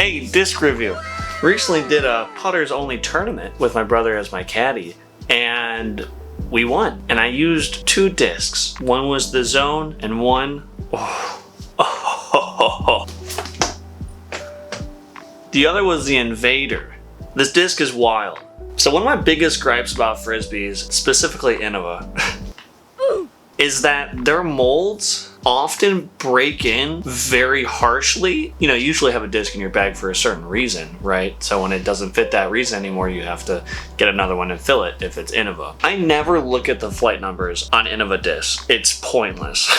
Hey, disc review. Recently did a putters only tournament with my brother as my caddy, and we won. And I used 2 discs. One was the Zone, and one, the other was the Invader. This disc is wild. So one of my biggest gripes about frisbees, specifically Innova, is that their molds often break in very harshly. You know, you usually have a disc in your bag for a certain reason, right? So when it doesn't fit that reason anymore, you have to get another one and fill it if it's Innova. I never look at the flight numbers on Innova discs. It's pointless.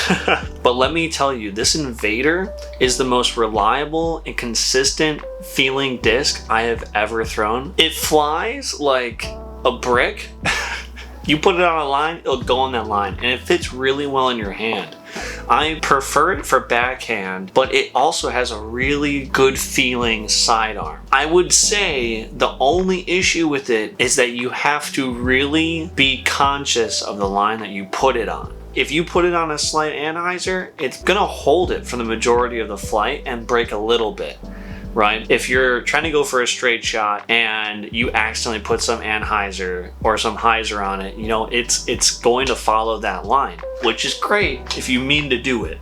But let me tell you, this Invader is the most reliable and consistent feeling disc I have ever thrown. It flies like a brick. You put it on a line, it'll go on that line, and it fits really well in your hand. I prefer it for backhand, but it also has a really good feeling sidearm. I would say the only issue with it is that you have to really be conscious of the line that you put it on. If you put it on a slight anhyzer, it's gonna hold it for the majority of the flight and break a little bit. Right? If you're trying to go for a straight shot and you accidentally put some anhyzer or some hyzer on it, you know, it's going to follow that line, which is great if you mean to do it.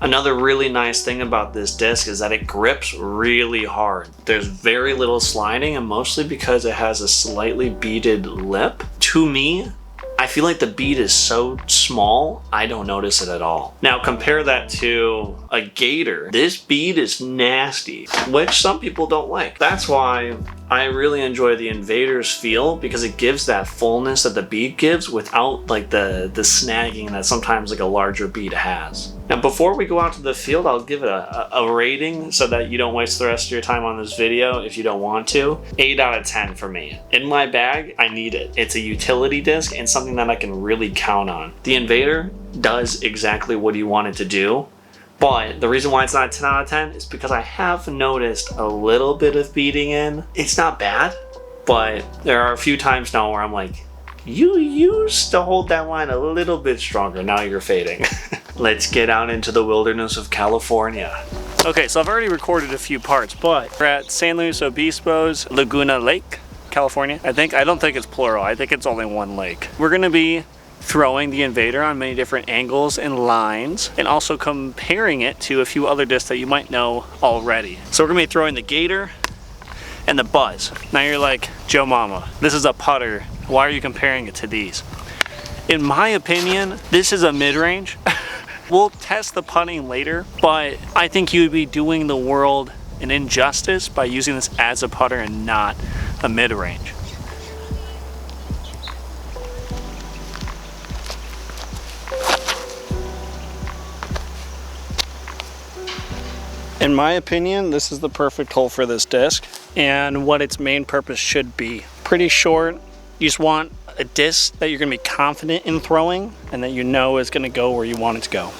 Another really nice thing about this disc is that it grips really hard. There's very little sliding, and mostly because it has a slightly beaded lip. To me, I feel like the bead is so small, I don't notice it at all. Now compare that to a gator. This bead is nasty, which some people don't like. That's why I really enjoy the Invader's feel, because it gives that fullness that the bead gives without like the snagging that sometimes like a larger bead has. Now before we go out to the field, I'll give it a rating so that you don't waste the rest of your time on this video if you don't want to. 8 out of 10 for me. In my bag, I need it. It's a utility disc and something that I can really count on. The Invader does exactly what you want it to do, but the reason why it's not a 10 out of 10 is because I have noticed a little bit of beading in. It's not bad, but there are a few times now where I'm like, you used to hold that line a little bit stronger, now you're fading. Let's get out into the wilderness of California. Okay, so I've already recorded a few parts, but we're at San Luis Obispo's Laguna Lake, California. I don't think it's plural, I think it's only one lake. We're gonna be throwing the Invader on many different angles and lines, and also comparing it to a few other discs that you might know already. So we're gonna be throwing the Gator and the Buzz. Now you're like, Joe Mama, this is a putter. Why are you comparing it to these? In my opinion, this is a mid-range. We'll test the putting later, but I think you'd be doing the world an injustice by using this as a putter and not a mid-range. In my opinion, this is the perfect hole for this disc and what its main purpose should be. Pretty short. You just want a disc that you're going to be confident in throwing and that you know is going to go where you want it to go.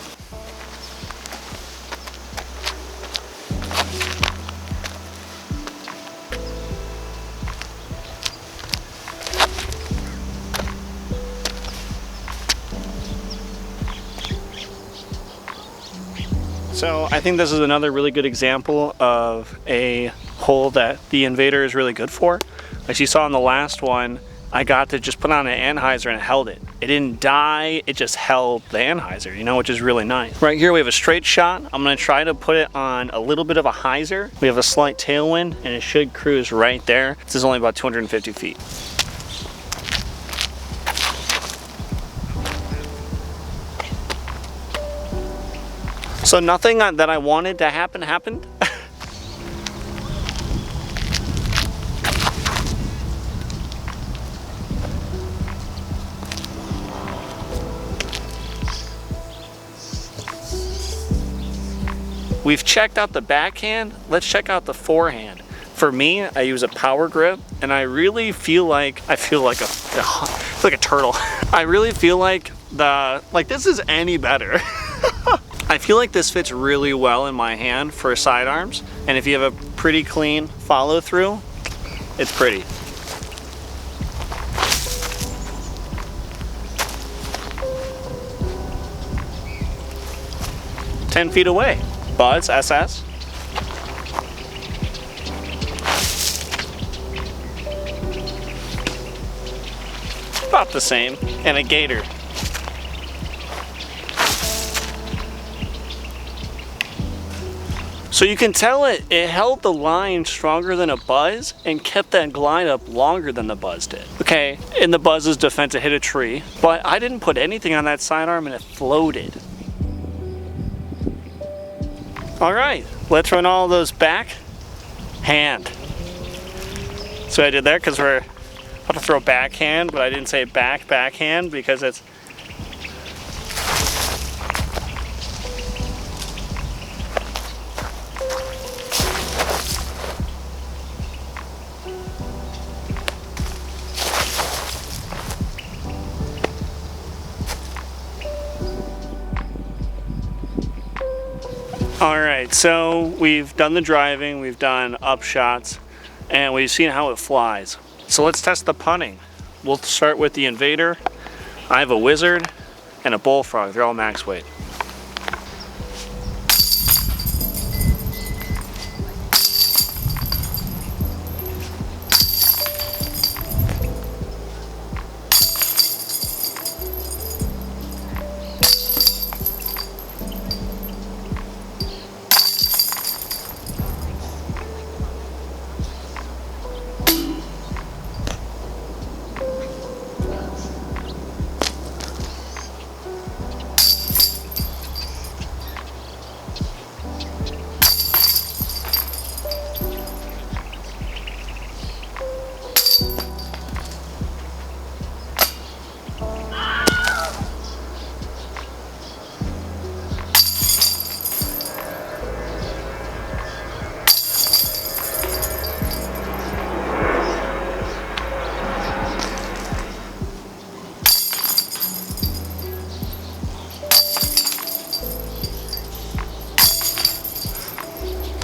So I think this is another really good example of a hole that the Invader is really good for. As you saw in the last one, I got to just put on an anhyzer and it held it. It didn't die, it just held the anhyzer, you know, which is really nice. Right here we have a straight shot. I'm gonna try to put it on a little bit of a hyzer. We have a slight tailwind and it should cruise right there. This is only about 250 feet. So nothing that I wanted to happen happened. We've checked out the backhand, let's check out the forehand. For me, I use a power grip, and I really feel like, I feel like a turtle. I really feel like this is any better. I feel like this fits really well in my hand for sidearms, and if you have a pretty clean follow through, it's pretty. "10 feet away." Buzz SS. the same, and a gator. So you can tell it held the line stronger than a buzz and kept that glide up longer than the buzz did. Okay, in the buzz's defense, it hit a tree, but I didn't put anything on that sidearm and it floated. All right, let's run all those back hand. So I did there because we're about to throw backhand, but I didn't say backhand because it's all right, so we've done the driving, we've done up shots, and we've seen how it flies. So let's test the punting. We'll start with the Invader. I have a Wizard and a Bullfrog. They're all max weight.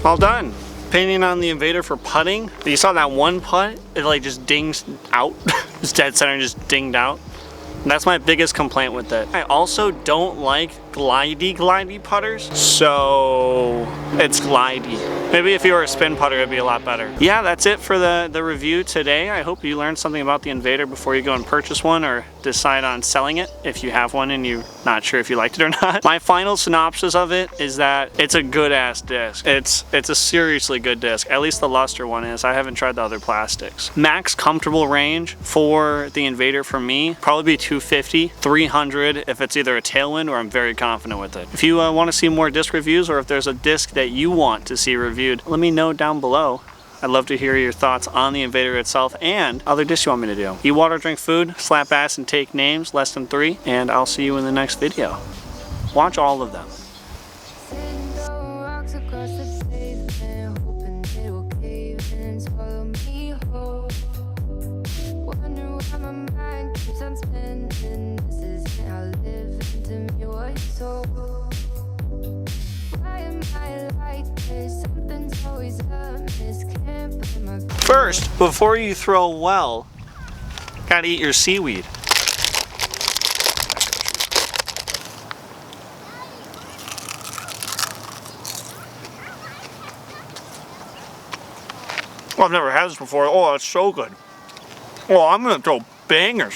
All done. Painting on the Invader for putting. You saw that one putt, it like just dings out. It's dead center, just dinged out. And that's my biggest complaint with it. I also don't like glidey putters, so it's glidey. Maybe if you were a spin putter, it'd be a lot better. Yeah, that's it for the review today. I hope you learned something about the Invader before you go and purchase one or decide on selling it if you have one and you're not sure if you liked it or not. My final synopsis of it is that it's a good ass disc. It's a seriously good disc. At least the luster one is. I haven't tried the other plastics. Max comfortable range for the Invader for me probably be 250, 300 if it's either a tailwind or I'm very confident with it. If you want to see more disc reviews or if there's a disc that you want to see reviewed, let me know down below. I'd love to hear your thoughts on the Invader itself and other discs you want me to do. Eat water, drink food, slap ass, and take names, less than 3, and I'll see you in the next video. Watch all of them. First, before you throw well, gotta eat your seaweed. Well, I've never had this before. Oh, it's so good. Oh, I'm gonna throw bangers.